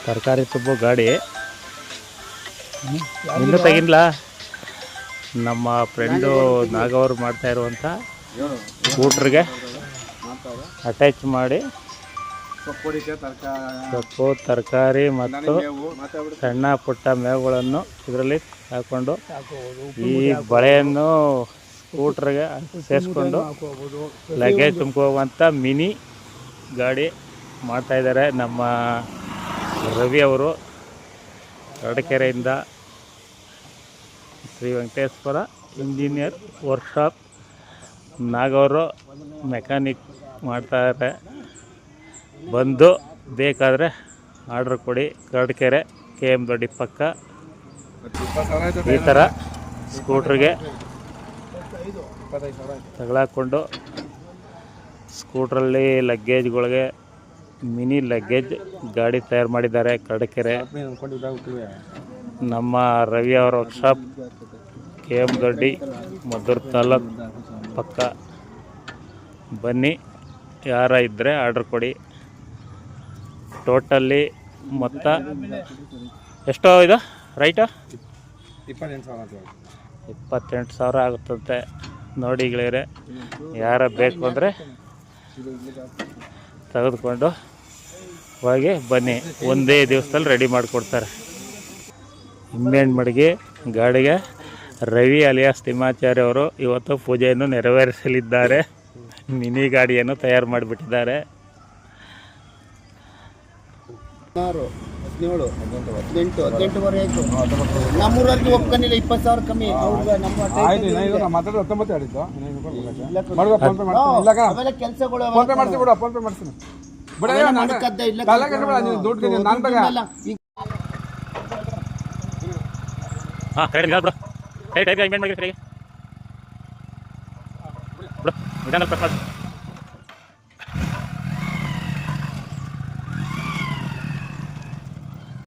ತರಕಾರಿ ತುಂಬೋ ಗಾಡಿ ಇನ್ನೂ ತೆಗಿಲ್ಲ. ನಮ್ಮ ಫ್ರೆಂಡು ನಾಗವರು ಮಾಡ್ತಾ ಇರುವಂಥ ಸ್ಕೂಟ್ರಿಗೆ ಅಟ್ಯಾಚ್ ಮಾಡಿ ಸೊಪ್ಪು ತರಕಾರಿ ಮತ್ತು ಸಣ್ಣ ಪುಟ್ಟ ಮೇವುಗಳನ್ನು ಇದರಲ್ಲಿ ಹಾಕ್ಕೊಂಡು ಈ ಬಳೆಯನ್ನು ಸ್ಕೂಟ್ರಿಗೆ ಸೇರಿಸ್ಕೊಂಡು ಲಗೇಜ್ ತುಂಬ್ಕೋಗುವಂಥ ಮಿನಿ ಗಾಡಿ ಮಾಡ್ತಾಯಿದ್ದಾರೆ ನಮ್ಮ ರವಿ ಅವರು. ಕರಡಕೆರೆಯಿಂದ ಶ್ರೀ ವೆಂಕಟೇಶ್ವರ ಇಂಜಿನಿಯರ್ ವರ್ಕ್ಶಾಪ್ ನಾಗವರು ಮೆಕ್ಯಾನಿಕ್ ಮಾಡ್ತಾರೆ. ಬಂದು ಬೇಕಾದರೆ ಆರ್ಡ್ರ್ ಕೊಡಿ. ಕರಡಕೆರೆ KM ದೊಡ್ಡಿ ಪಕ್ಕ ಈ ಥರ ಸ್ಕೂಟ್ರಿಗೆ ತಗೊಳಕೊಂಡು ಸ್ಕೂಟ್ರಲ್ಲಿ ಲಗ್ಗೇಜ್ಗಳಿಗೆ ಮಿನಿ ಲಗ್ಗೇಜ್ ಗಾಡಿ ತಯಾರು ಮಾಡಿದ್ದಾರೆ. ಕರಡಕೆರೆ ನಮ್ಮ ರವಿ ಅವರ ವರ್ಕ್ಶಾಪ್ KM ದೊಡ್ಡಿ ಮದ್ದೂರು ತಾಲೂಕು ಪಕ್ಕ. ಬನ್ನಿ, ಯಾರ ಇದ್ದರೆ ಆರ್ಡ್ರ್ ಕೊಡಿ. ಟೋಟಲ್ಲಿ ಮೊತ್ತ ಎಷ್ಟೋ ಇದು ರೈಟು 28,000 ಆಗುತ್ತಂತೆ. ನೋಡಿ ಗೆಳೆಯರೆ, ಯಾರ ಬೇಕು ಅಂದರೆ ತೆಗೆದುಕೊಂಡು ಹೋಗಿ ಬನ್ನಿ. ಒಂದೇ ದಿವಸದಲ್ಲಿ ರೆಡಿ ಮಾಡಿಕೊಡ್ತಾರೆ. ಹಿಂಬೆಣ್ಣು ಮಡಗಿ ಗಾಡಿಗೆ ರವಿ ಅಲಿಯಾಸ್ ತಿಮ್ಮಾಚಾರ್ಯ ಅವರು ಇವತ್ತು ಪೂಜೆಯನ್ನು ನೆರವೇರಿಸಲಿದ್ದಾರೆ. ಮಿನಿ ಗಾಡಿಯನ್ನು ತಯಾರು ಮಾಡಿಬಿಟ್ಟಿದ್ದಾರೆ. 18 ಆಯಿತು. ನಮ್ಮೂರವ್ರಿಗೆ ಒಪ್ಕೊಂಡಿಲ್ಲ 20,000 ಕಮ್ಮಿ. ಕೆಲಸಗಳು ಹಾಂ ಕರೆಕ್ಟ್ ಬಿಡು. ಕೈ ಟೈಪ್ ಮಾಡಿ ಕರೆಗೆ ಬಿಡು.